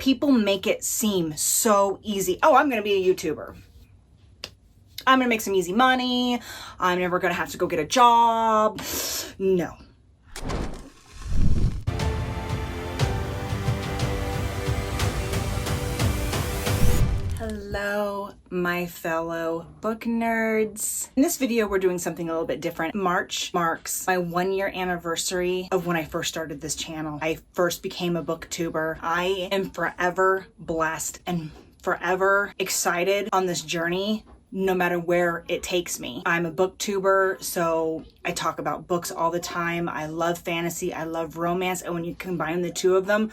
People make it seem so easy. Oh, I'm going to be a YouTuber. I'm going to make some easy money. I'm never going to have to go get a job. No. Hello, my fellow book nerds. In this video, we're doing something a little bit different. March marks my 1-year anniversary of when I first started this channel. I first became a booktuber. I am forever blessed and forever excited on this journey, no matter where it takes me. I'm a booktuber, so I talk about books all the time. I love fantasy, I love romance, and when you combine the two of them,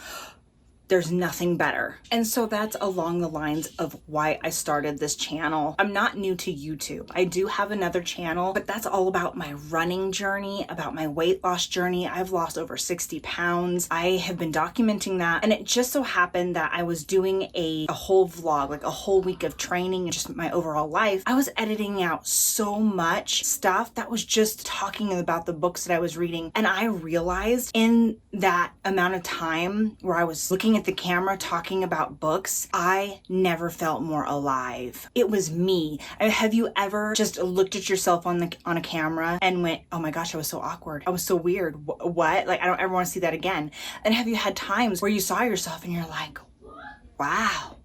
there's nothing better. And so that's along the lines of why I started this channel. I'm not new to YouTube. I do have another channel, but that's all about my running journey, about my weight loss journey. I've lost over 60 pounds. I have been documenting that. And it just so happened that I was doing a whole vlog, like a whole week of training and just my overall life. I was editing out so much stuff that was just talking about the books that I was reading. And I realized in that amount of time where I was looking at the camera talking about books, I never felt more alive. It was me. Have you ever just looked at yourself on a camera and went, oh my gosh, I was so awkward. I was so weird. What? Like, I don't ever want to see that again. And have you had times where you saw yourself and you're like, wow,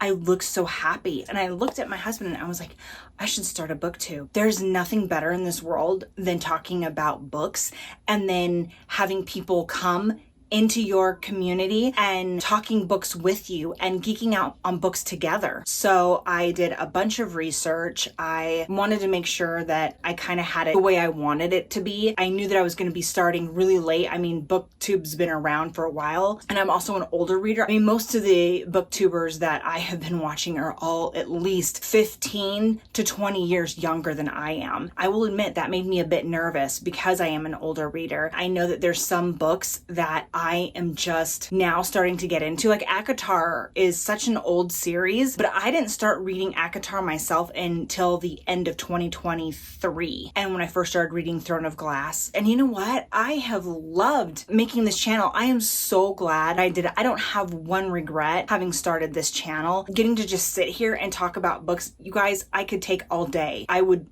I look so happy. And I looked at my husband and I was like, I should start a BookTube. There's nothing better in this world than talking about books and then having people come into your community and talking books with you and geeking out on books together. So I did a bunch of research. I wanted to make sure that I kind of had it the way I wanted it to be. I knew that I was going to be starting really late. I mean, BookTube's been around for a while, and I'm also an older reader. I mean, most of the BookTubers that I have been watching are all at least 15 to 20 years younger than I am. I will admit that made me a bit nervous because I am an older reader. I know that there's some books that I am just now starting to get into. Like ACOTAR is such an old series, but I didn't start reading ACOTAR myself until the end of 2023. And when I first started reading Throne of Glass. And you know what? I have loved making this channel. I am so glad I did it. I don't have one regret having started this channel. Getting to just sit here and talk about books. You guys, I could take all day. I would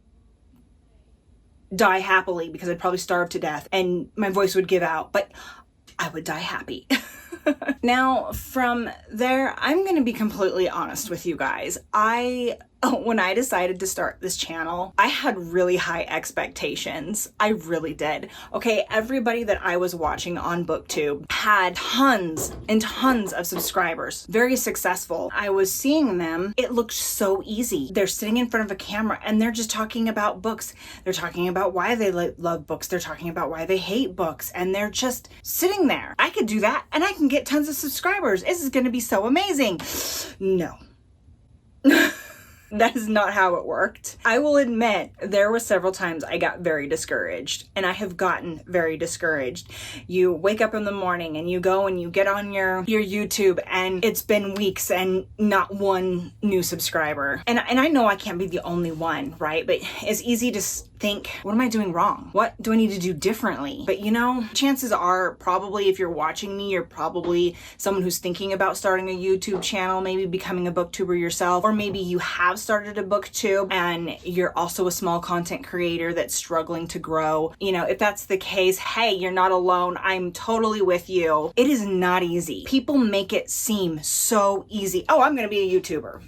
die happily because I'd probably starve to death and my voice would give out, but I would die happy. Now, from there, I'm going to be completely honest with you guys. When I decided to start this channel, I had really high expectations. I really did. Okay, everybody that I was watching on BookTube had tons and tons of subscribers. Very successful. I was seeing them. It looked so easy. They're sitting in front of a camera and they're just talking about books. They're talking about why they love books. They're talking about why they hate books. And they're just sitting there. I could do that and I can get tons of subscribers. This is going to be so amazing. No. That is not how it worked. I will admit there were several times I got very discouraged, and I have gotten very discouraged. You wake up in the morning and you go and you get on your YouTube and it's been weeks and not one new subscriber. And I know I can't be the only one, right? But it's easy to think, what am I doing wrong? What do I need to do differently? But you know, chances are probably if you're watching me, you're probably someone who's thinking about starting a YouTube channel, maybe becoming a booktuber yourself, or maybe you have started a booktube and you're also a small content creator that's struggling to grow. You know, if that's the case, hey, you're not alone. I'm totally with you. It is not easy. People make it seem so easy. Oh, I'm going to be a YouTuber.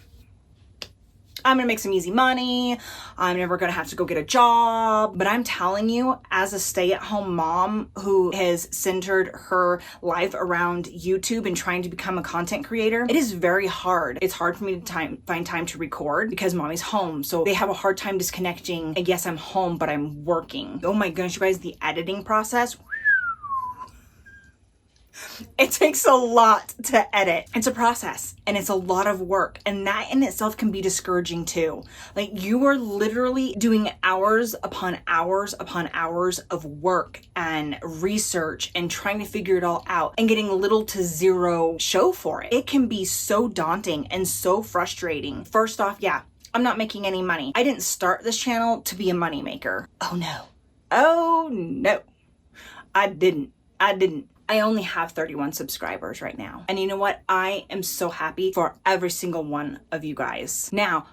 I'm gonna make some easy money. I'm never gonna have to go get a job. But I'm telling you, as a stay-at-home mom who has centered her life around YouTube and trying to become a content creator, it is very hard. It's hard for me to find time to record because mommy's home. So they have a hard time disconnecting. And yes, I'm home, but I'm working. Oh my goodness, you guys, the editing process. It takes a lot to edit. It's a process and it's a lot of work, and that in itself can be discouraging too. Like, you are literally doing hours upon hours upon hours of work and research and trying to figure it all out and getting little to zero show for it. It can be so daunting and so frustrating. First off, yeah, I'm not making any money. I didn't start this channel to be a moneymaker. Oh no. Oh no. I didn't. I only have 31 subscribers right now. And you know what? I am so happy for every single one of you guys. Now,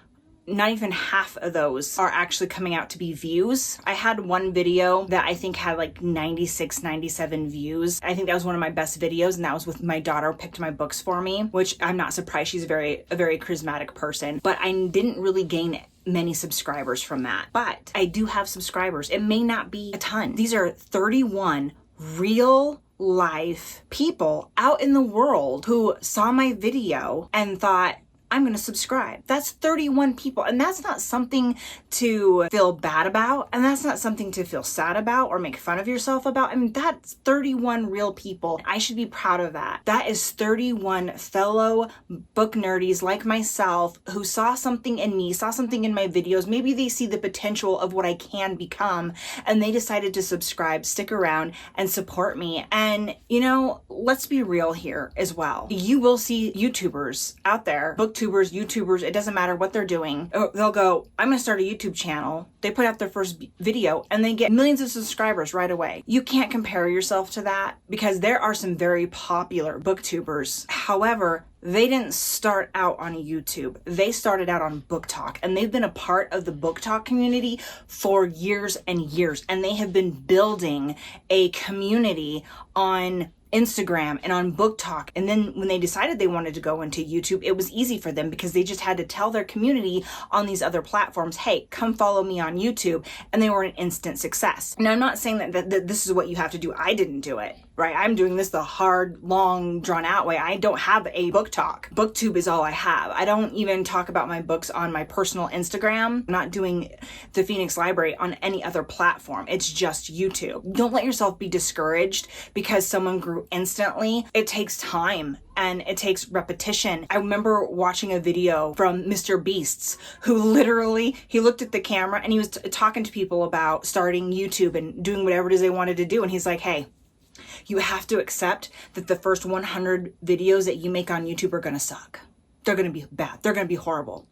not even half of those are actually coming out to be views. I had one video that I think had like 96, 97 views. I think that was one of my best videos, and that was with my daughter picked my books for me, which I'm not surprised. She's a very charismatic person, but I didn't really gain many subscribers from that. But I do have subscribers. It may not be a ton. These are 31 real life people out in the world who saw my video and thought, I'm going to subscribe. That's 31 people. And that's not something to feel bad about. And that's not something to feel sad about or make fun of yourself about. I mean, that's 31 real people. I should be proud of that. That is 31 fellow book nerdies like myself who saw something in me, saw something in my videos. Maybe they see the potential of what I can become, and they decided to subscribe, stick around, and support me. And, you know, let's be real here as well. You will see YouTubers out there, BookTubers, YouTubers, it doesn't matter what they're doing. They'll go, I'm gonna start a YouTube channel. They put out their first video and they get millions of subscribers right away. You can't compare yourself to that because there are some very popular BookTubers. However, they didn't start out on YouTube. They started out on Book Talk, and they've been a part of the Book Talk community for years and years. And they have been building a community on Instagram and on Book Talk. And then when they decided they wanted to go into YouTube, it was easy for them because they just had to tell their community on these other platforms, hey, come follow me on YouTube. And they were an instant success. Now, I'm not saying that this is what you have to do. I didn't do it, right? I'm doing this the hard, long, drawn out way. I don't have a Book Talk. BookTube is all I have. I don't even talk about my books on my personal Instagram. I'm not doing the Phoenix Library on any other platform. It's just YouTube. Don't let yourself be discouraged because someone grew instantly. It takes time and it takes repetition. I remember watching a video from Mr. Beasts who literally, he looked at the camera and he was talking to people about starting YouTube and doing whatever it is they wanted to do. And he's like, hey, you have to accept that the first 100 videos that you make on YouTube are gonna suck. They're gonna be bad. They're gonna be horrible.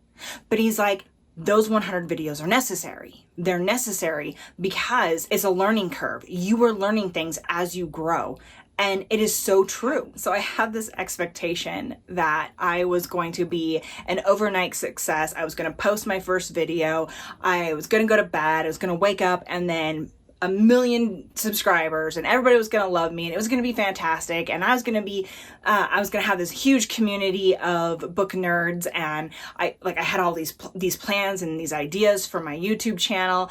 But he's like, those 100 videos are necessary. They're necessary because it's a learning curve. You are learning things as you grow. And it is so true. So I had this expectation that I was going to be an overnight success. I was going to post my first video. I was going to go to bed. I was going to wake up and then 1 million subscribers and everybody was going to love me and it was going to be fantastic. And I was going to have this huge community of book nerds. And I had all these plans and these ideas for my YouTube channel.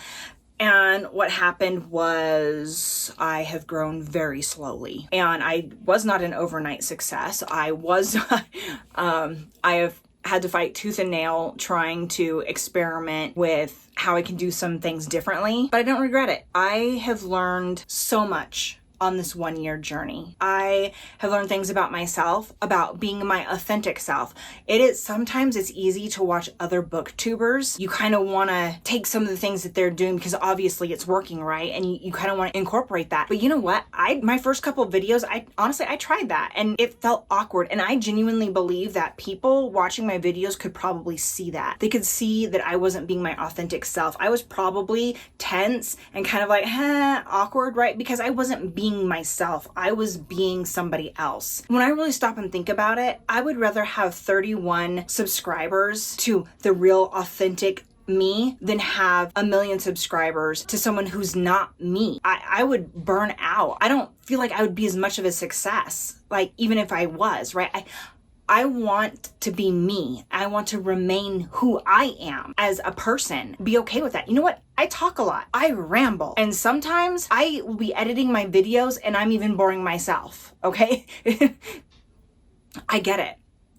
And what happened was I have grown very slowly and I was not an overnight success. I have had to fight tooth and nail trying to experiment with how I can do some things differently, but I don't regret it. I have learned so much on this 1-year journey. I have learned things about myself, about being my authentic self. Sometimes it's easy to watch other booktubers. You kind of want to take some of the things that they're doing because obviously it's working, right? And you kind of want to incorporate that. But you know what? My first couple of videos, I tried that and it felt awkward. And I genuinely believe that people watching my videos could probably see that. They could see that I wasn't being my authentic self. I was probably tense and kind of like, awkward, right? Because I wasn't being myself. I was being somebody else. When I really stop and think about it, I would rather have 31 subscribers to the real authentic me than have 1 million subscribers to someone who's not me. I would burn out. I don't feel like I would be as much of a success, like even if I was, right? I want to be me. I want to remain who I am as a person. Be okay with that. You know what? I talk a lot. I ramble. And sometimes I will be editing my videos and I'm even boring myself. Okay? I get it.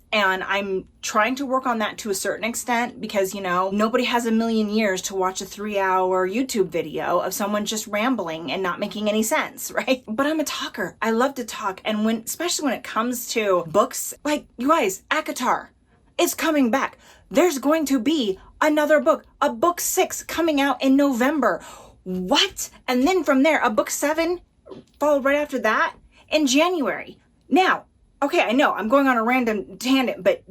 And I'm trying to work on that to a certain extent because, you know, nobody has 1 million years to watch a 3-hour YouTube video of someone just rambling and not making any sense, right? But I'm a talker. I love to talk. And especially when it comes to books, like you guys, ACOTAR, it's coming back. There's going to be another book, a book 6 coming out in November. What? And then from there, a book 7 followed right after that in January. Now, okay, I know I'm going on a random tangent, but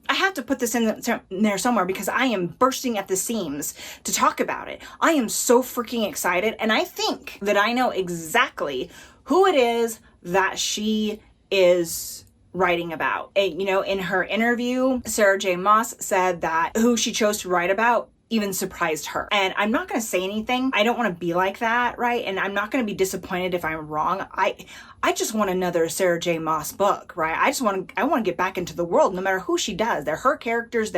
I have to put this in there somewhere because I am bursting at the seams to talk about it. I am so freaking excited, and I think that I know exactly who it is that she is writing about. And, you know, in her interview, Sarah J. Maas said that who she chose to write about even surprised her. And I'm not going to say anything. I don't want to be like that, right? And I'm not going to be disappointed if I'm wrong. I just want another Sarah J. Maas book, right? I want to get back into the world, no matter who she does. They're her characters,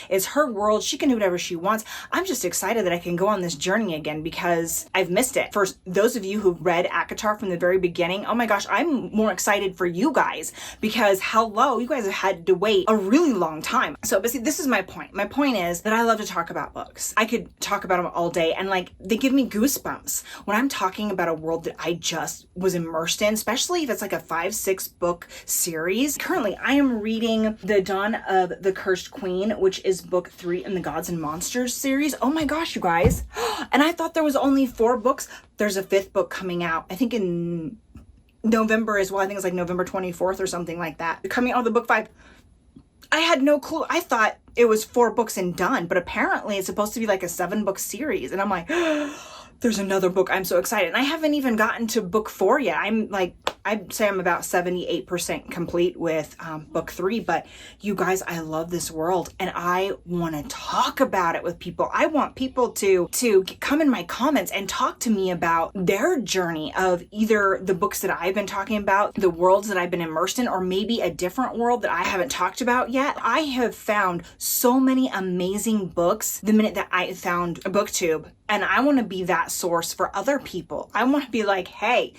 it's her world. She can do whatever she wants. I'm just excited that I can go on this journey again because I've missed it. For those of you who've read ACOTAR from the very beginning, oh my gosh, I'm more excited for you guys because hello, you guys have had to wait a really long time. So, but see, this is my point. My point is that I love to talk about books. I could talk about them all day and like they give me goosebumps when I'm talking about a world that I just was immersed in, especially if it's like a 5-6 book series. Currently, I am reading The Dawn of the Cursed Queen, which is book 3 in the Gods and Monsters series. Oh my gosh, you guys. And I thought there was only 4 books. There's a 5th book coming out, I think in November as well. I think it's like November 24th or something like that. Coming out of the book 5. I had no clue. I thought it was 4 books and done, but apparently it's supposed to be like a 7-book series. And I'm like, there's another book. I'm so excited. And I haven't even gotten to book 4 yet. I'd say I'm about 78% complete with book 3, but you guys, I love this world and I want to talk about it with people. I want people to come in my comments and talk to me about their journey of either the books that I've been talking about, the worlds that I've been immersed in, or maybe a different world that I haven't talked about yet. I have found so many amazing books the minute that I found BookTube, and I want to be that source for other people. I want to be like, hey,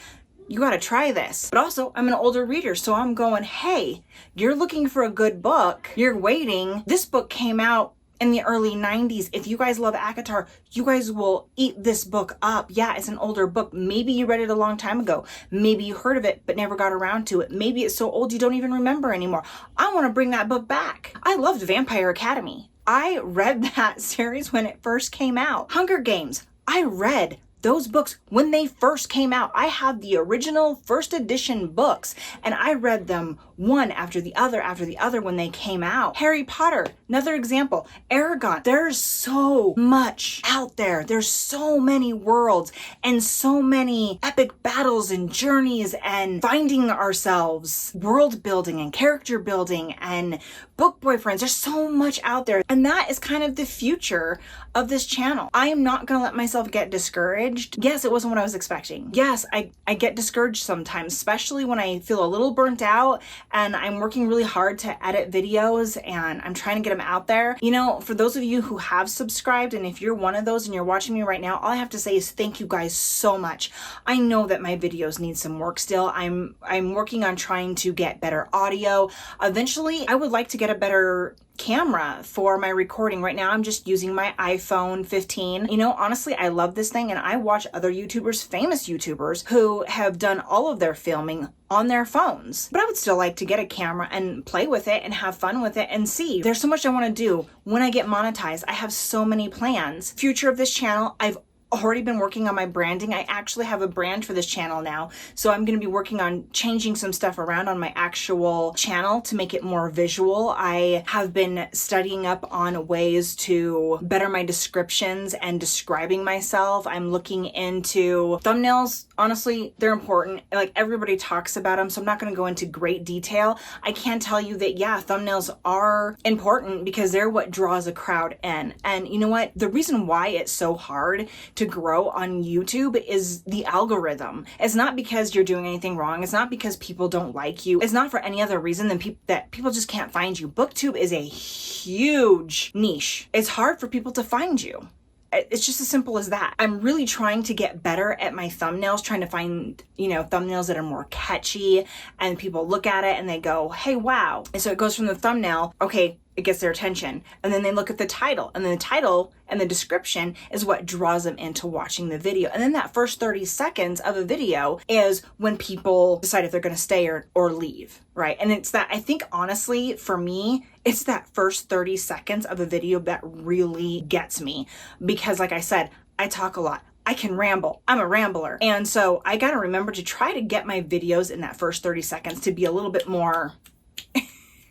you got to try this. But also, I'm an older reader, so I'm going, hey, you're looking for a good book. You're waiting. This book came out in the early 90s. If you guys love ACOTAR, you guys will eat this book up. Yeah, it's an older book. Maybe you read it a long time ago. Maybe you heard of it, but never got around to it. Maybe it's so old you don't even remember anymore. I want to bring that book back. I loved Vampire Academy. I read that series when it first came out. Hunger Games. I read those books when they first came out. I have the original first edition books and I read them one after the other when they came out. Harry Potter, another example. Aragon. There's so much out there. There's so many worlds and so many epic battles and journeys and finding ourselves, world building and character building and book boyfriends. There's so much out there. And that is kind of the future of this channel. I am not going to let myself get discouraged. Yes, it wasn't what I was expecting. Yes, I get discouraged sometimes, especially when I feel a little burnt out and I'm working really hard to edit videos and I'm trying to get them out there. You know, for those of you who have subscribed, and if you're one of those and you're watching me right now, all I have to say is thank you guys so much. I know that my videos need some work still. I'm working on trying to get better audio. Eventually, I would like to get a better camera for my recording. Right now I'm just using my iPhone 15. You know, honestly, I love this thing and I watch other YouTubers, famous YouTubers, who have done all of their filming on their phones. But I would still like to get a camera and play with it and have fun with it and see. There's so much I want to do when I get monetized. I have so many plans. Future of this channel, I've already been working on my branding. I actually have a brand for this channel now. So I'm going to be working on changing some stuff around on my actual channel to make it more visual. I have been studying up on ways to better my descriptions and describing myself. I'm looking into thumbnails. Honestly, they're important. Like everybody talks about them, so I'm not going to go into great detail. I can tell you that, yeah, thumbnails are important because they're what draws a crowd in. And you know what? The reason why it's so hard to grow on YouTube is the algorithm. It's not because you're doing anything wrong. It's not because people don't like you. It's not for any other reason than that people just can't find you. BookTube is a huge niche. It's hard for people to find you. It's just as simple as that. I'm really trying to get better at my thumbnails, trying to find, you know, thumbnails that are more catchy and people look at it and they go, hey, wow. And so it goes from the thumbnail, okay, it gets their attention. And then they look at the title, and then the title and the description is what draws them into watching the video. And then that first 30 seconds of a video is when people decide if they're going to stay or leave, right? And it's that, I think honestly, for me, it's that first 30 seconds of a video that really gets me. Because like I said, I talk a lot. I can ramble. I'm a rambler. And so I got to remember to try to get my videos in that first 30 seconds to be a little bit more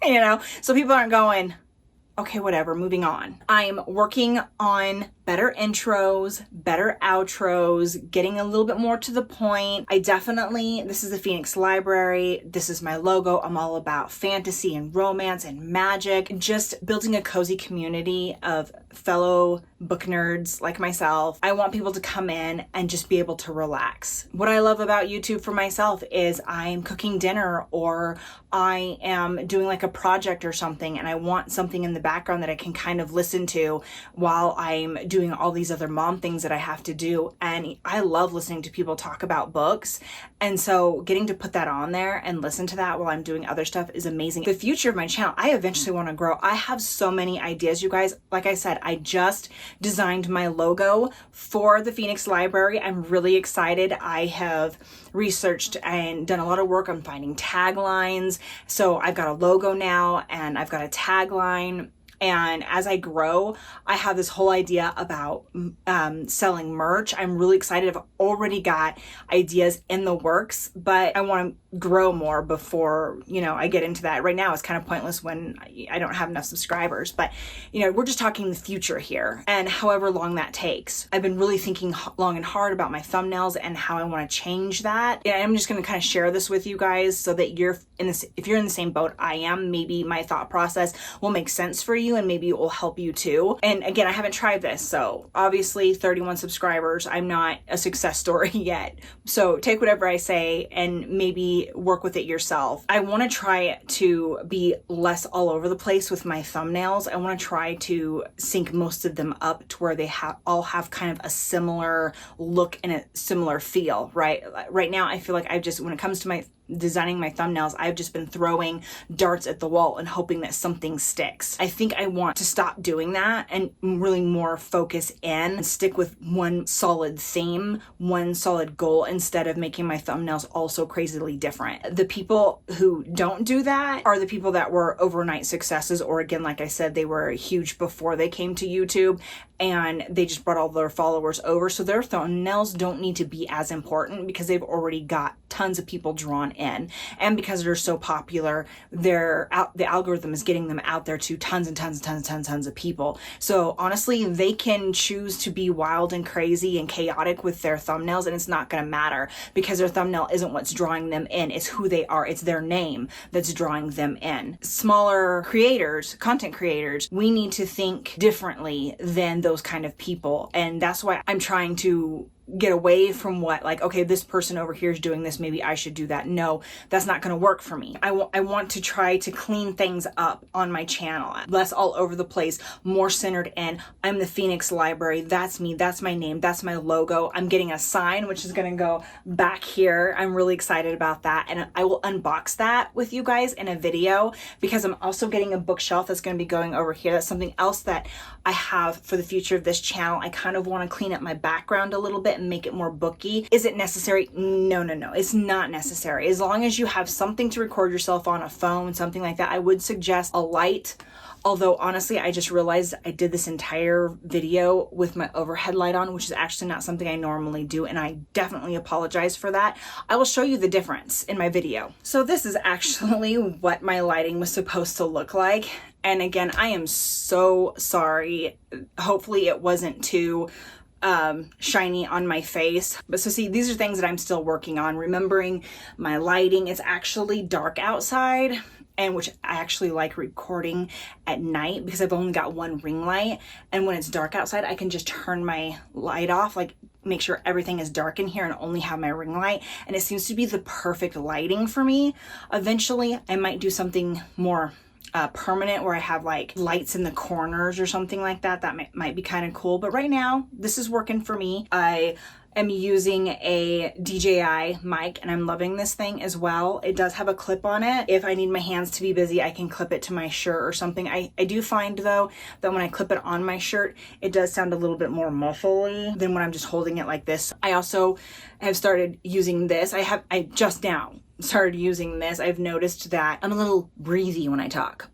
you know, so people aren't going, okay, whatever, moving on. I'm working on better intros, better outros, getting a little bit more to the point. This is the Phoenix Library. This is my logo. I'm all about fantasy and romance and magic, just building a cozy community of fellow book nerds like myself. I want people to come in and just be able to relax. What I love about YouTube for myself is I'm cooking dinner, or I am doing like a project or something, and I want something in the background that I can kind of listen to while I'm doing all these other mom things that I have to do. And I love listening to people talk about books. And so getting to put that on there and listen to that while I'm doing other stuff is amazing. The future of my channel, I eventually want to grow. I have so many ideas, you guys. Like I said, I just designed my logo for the Phoenix Library. I'm really excited. I have researched and done a lot of work on finding taglines. So I've got a logo now and I've got a tagline. And as I grow, I have this whole idea about selling merch. I'm really excited. I've already got ideas in the works, but I want to grow more before, I get into that. Right now, it's kind of pointless when I don't have enough subscribers, but, we're just talking the future here and however long that takes. I've been really thinking long and hard about my thumbnails and how I want to change that. And I'm just going to kind of share this with you guys so that if you're in the same boat I am, maybe my thought process will make sense for you and maybe it will help you too. And again, I haven't tried this. So obviously 31 subscribers, I'm not a success story yet. So take whatever I say and maybe work with it yourself. I want to try to be less all over the place with my thumbnails. I want to try to sync most of them up to where they all have kind of a similar look and a similar feel, right? Right now, I feel like when it comes to my designing my thumbnails, I've just been throwing darts at the wall and hoping that something sticks. I think I want to stop doing that and really more focus in and stick with one solid theme, one solid goal, instead of making my thumbnails all so crazily different. The people who don't do that are the people that were overnight successes, or again, like I said, they were huge before they came to YouTube and they just brought all their followers over. So their thumbnails don't need to be as important because they've already got tons of people drawn in. And because they're so popular, the algorithm is getting them out there to tons and tons of people. So honestly, they can choose to be wild and crazy and chaotic with their thumbnails, and it's not going to matter because their thumbnail isn't what's drawing them in. It's who they are. It's their name that's drawing them in. Smaller creators, content creators, we need to think differently than those kind of people. And that's why I'm trying to get away from okay, this person over here is doing this, maybe I should do that. No, that's not going to work for me. I want to try to clean things up on my channel, less all over the place, more centered in, I'm the Phoenix Library, that's me, that's my name, that's my logo. I'm getting a sign, which is going to go back here. I'm really excited about that. And I will unbox that with you guys in a video because I'm also getting a bookshelf that's going to be going over here. That's something else that I have for the future of this channel. I kind of want to clean up my background a little bit and make it more booky. Is it necessary? No, it's not necessary. As long as you have something to record yourself on, a phone, something like that, I would suggest a light. Although honestly, I just realized I did this entire video with my overhead light on, which is actually not something I normally do, and I definitely apologize for that. I will show you the difference in my video. So this is actually what my lighting was supposed to look like. And again, I am so sorry. Hopefully it wasn't too shiny on my face. But so see, these are things that I'm still working on. Remembering my lighting. It's actually dark outside, and which I actually like recording at night because I've only got one ring light. And when it's dark outside, I can just turn my light off, make sure everything is dark in here and only have my ring light. And it seems to be the perfect lighting for me. Eventually, I might do something more permanent where I have lights in the corners or something like that. That might be kind of cool. But right now, this is working for me. I am using a DJI mic and I'm loving this thing as well. It does have a clip on it. If I need my hands to be busy, I can clip it to my shirt or something. I do find though that when I clip it on my shirt, it does sound a little bit more muffly than when I'm just holding it like this. I also have started using this. I just now started using this. I've noticed that I'm a little breathy when I talk.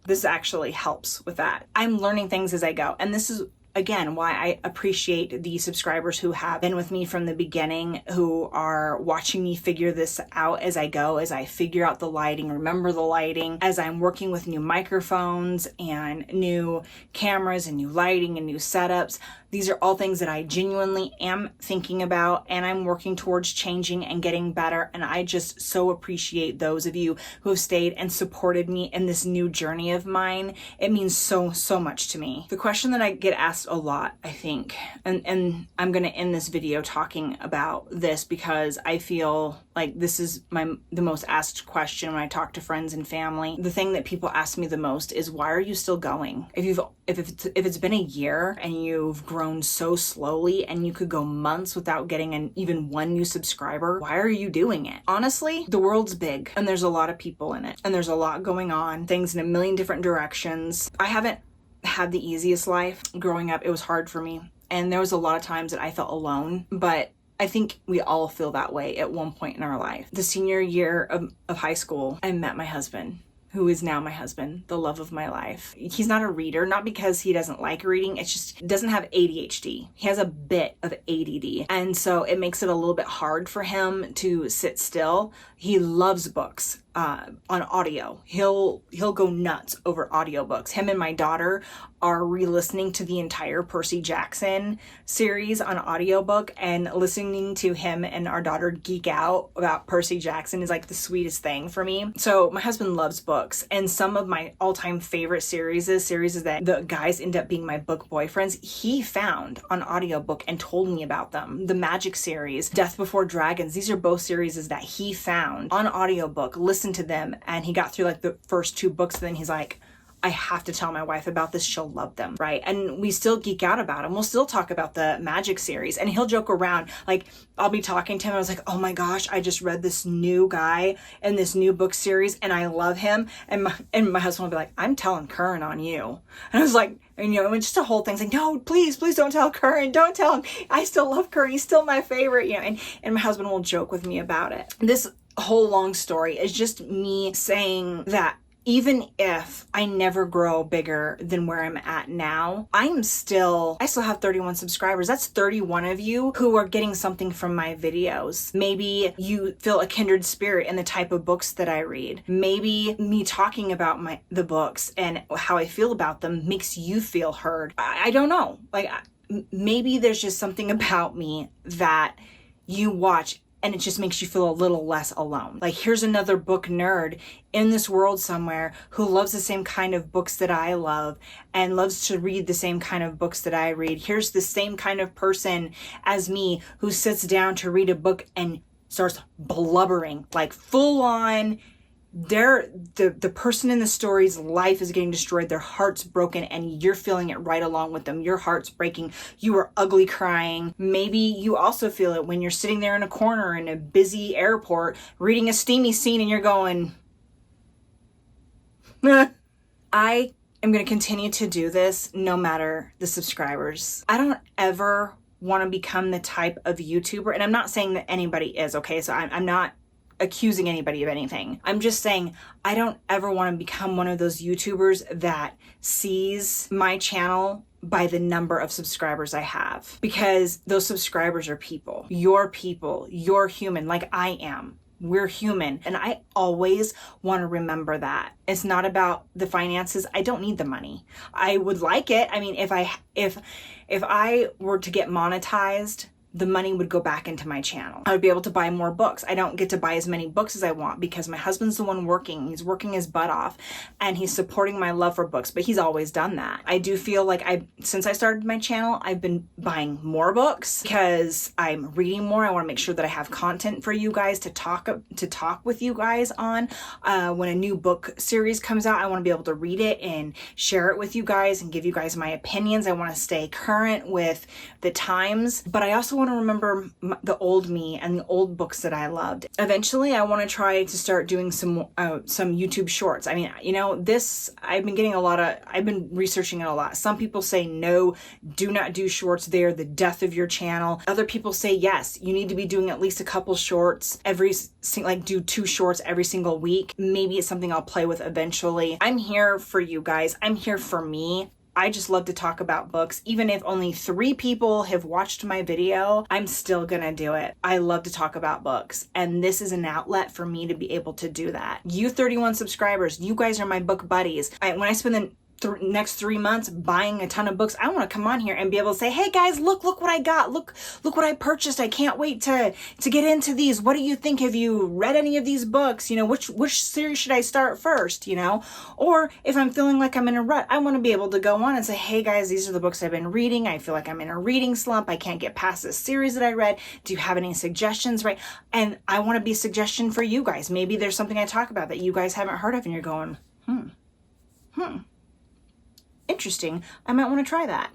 This actually helps with that. I'm learning things as I go. And this is again, why I appreciate the subscribers who have been with me from the beginning, who are watching me figure this out as I go, as I figure out the lighting, remember the lighting, as I'm working with new microphones and new cameras and new lighting and new setups. These are all things that I genuinely am thinking about and I'm working towards changing and getting better. And I just so appreciate those of you who have stayed and supported me in this new journey of mine. It means so, so much to me. The question that I get asked a lot, I think, and I'm going to end this video talking about this because I feel like this is the most asked question when I talk to friends and family. The thing that people ask me the most is, why are you still going? If it's been a year and you've grown so slowly and you could go months without getting even one new subscriber, why are you doing it? Honestly, the world's big and there's a lot of people in it and there's a lot going on, things in a million different directions. I haven't had the easiest life. Growing up, it was hard for me. And there was a lot of times that I felt alone, but I think we all feel that way at one point in our life. The senior year of high school, I met my husband, who is now my husband, the love of my life. He's not a reader, not because he doesn't like reading, it's just he doesn't have ADHD. He has a bit of ADD. And so it makes it a little bit hard for him to sit still. He loves books on audio. He'll go nuts over audiobooks. Him and my daughter are re-listening to the entire Percy Jackson series on audiobook, and listening to him and our daughter geek out about Percy Jackson is like the sweetest thing for me. So my husband loves books, and some of my all-time favorite series that the guys end up being my book boyfriends, he found on audiobook and told me about them. The Magic series, Death Before Dragons, these are both series that he found on audiobook, listened to them, and he got through like the first 2 books, and then he's like, I have to tell my wife about this. She'll love them, right? And we still geek out about them. We'll still talk about the Magic series, and he'll joke around. Like, I'll be talking to him. I was like, oh my gosh, I just read this new guy in this new book series and I love him. And my husband will be like, I'm telling Curran on you. And I was like, and it's just a whole thing saying, no, please don't tell Curran. Don't tell him. I still love Curran. He's still my favorite, and my husband will joke with me about it. This whole long story is just me saying that even if I never grow bigger than where I'm at now, I still have 31 subscribers. That's 31 of you who are getting something from my videos. Maybe you feel a kindred spirit in the type of books that I read. Maybe me talking about the books and how I feel about them makes you feel heard. I don't know. Maybe there's just something about me that you watch and it just makes you feel a little less alone. Like, here's another book nerd in this world somewhere who loves the same kind of books that I love and loves to read the same kind of books that I read. Here's the same kind of person as me who sits down to read a book and starts blubbering, like full on. The person in the story's life is getting destroyed, their heart's broken, and you're feeling it right along with them. Your heart's breaking, you are ugly crying. Maybe you also feel it when you're sitting there in a corner in a busy airport reading a steamy scene and you're going, I am going to continue to do this no matter the subscribers. I don't ever want to become the type of YouTuber, and I'm not saying that anybody is, okay? So I'm not accusing anybody of anything. I'm just saying I don't ever want to become one of those YouTubers that sees my channel by the number of subscribers I have, because those subscribers are people. You're human like I am. We're human. And I always want to remember that. It's not about the finances. I don't need the money. I would like it. I mean, if I were to get monetized, the money would go back into my channel. I would be able to buy more books. I don't get to buy as many books as I want because my husband's the one working. He's working his butt off and he's supporting my love for books, but he's always done that. I do feel like since I started my channel, I've been buying more books because I'm reading more. I want to make sure that I have content for you guys to talk with you guys on. When a new book series comes out, I want to be able to read it and share it with you guys and give you guys my opinions. I want to stay current with the times, but I also want to remember the old me and the old books that I loved. Eventually, I want to try to start doing some YouTube shorts. I mean, I've been researching it a lot. Some people say no, do not do shorts. They're the death of your channel. Other people say yes, you need to be doing at least a couple shorts do 2 shorts every single week. Maybe it's something I'll play with eventually. I'm here for you guys. I'm here for me. I just love to talk about books. Even if only 3 people have watched my video, I'm still gonna do it. I love to talk about books, and this is an outlet for me to be able to do that. You 31 subscribers, you guys are my book buddies. When I spend the next 3 months buying a ton of books, I want to come on here and be able to say, hey guys, look what I got. Look what I purchased. I can't wait to get into these. What do you think? Have you read any of these books? You know, which series should I start first? You know, or if I'm feeling like I'm in a rut, I want to be able to go on and say, hey guys, these are the books I've been reading. I feel like I'm in a reading slump. I can't get past this series that I read. Do you have any suggestions? Right? And I want to be a suggestion for you guys. Maybe there's something I talk about that you guys haven't heard of and you're going, interesting, I might want to try that.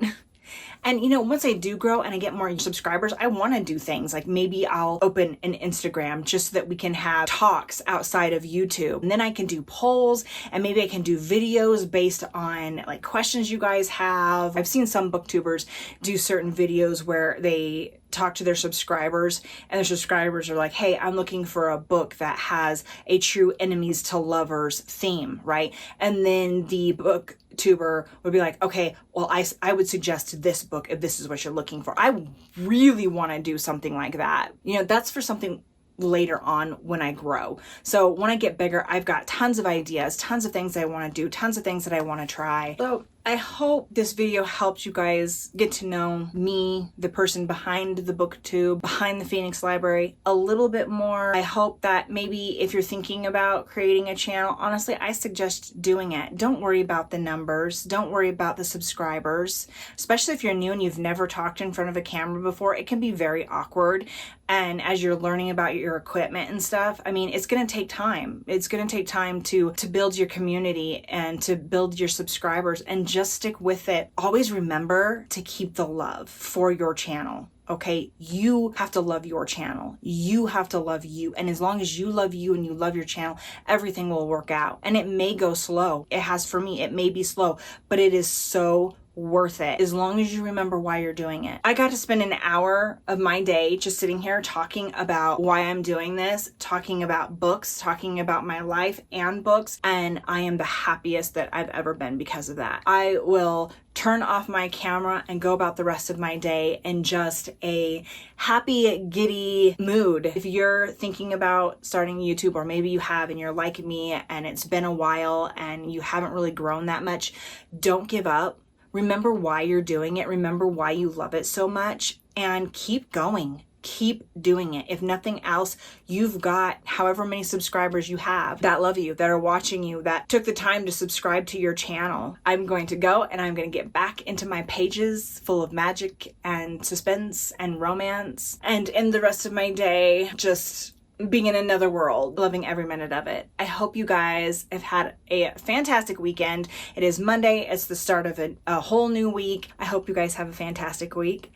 And you know, once I do grow and I get more subscribers, I want to do things like maybe I'll open an Instagram just so that we can have talks outside of YouTube. And then I can do polls, and maybe I can do videos based on like questions you guys have. I've seen some booktubers do certain videos where they talk to their subscribers, and their subscribers are like, hey, I'm looking for a book that has a true enemies to lovers theme, right? And then the booktuber would be like, okay, well, I would suggest this book if this is what you're looking for. I really want to do something like that. You know, that's for something later on when I grow. So when I get bigger, I've got tons of ideas, tons of things I want to do, tons of things that I want to try. So I hope this video helped you guys get to know me, the person behind the BookTube, behind the Phoenix Library, a little bit more. I hope that maybe if you're thinking about creating a channel, honestly, I suggest doing it. Don't worry about the numbers. Don't worry about the subscribers, especially if you're new and you've never talked in front of a camera before. It can be very awkward. And as you're learning about your equipment and stuff, I mean, it's going to take time. It's going to take time to build your community and to build your subscribers, and just stick with it. Always remember to keep the love for your channel. Okay, you have to love your channel. You have to love you. And as long as you love you and you love your channel, everything will work out. And it may go slow. It has for me. It may be slow, but it is so worth it as long as you remember why you're doing it. I got to spend an hour of my day just sitting here talking about why I'm doing this, talking about books, talking about my life and books, and I am the happiest that I've ever been because of that. I will turn off my camera and go about the rest of my day in just a happy, giddy mood. If you're thinking about starting YouTube, or maybe you have and you're like me and it's been a while and you haven't really grown that much, don't give up. Remember why you're doing it. Remember why you love it so much, and keep going. Keep doing it. If nothing else, you've got however many subscribers you have that love you, that are watching you, that took the time to subscribe to your channel. I'm going to go and I'm going to get back into my pages full of magic and suspense and romance, and end the rest of my day just being in another world, loving every minute of it. I hope you guys have had a fantastic weekend. It is Monday. It's the start of a whole new week. I hope you guys have a fantastic week,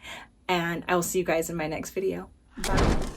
and I will see you guys in my next video. Bye.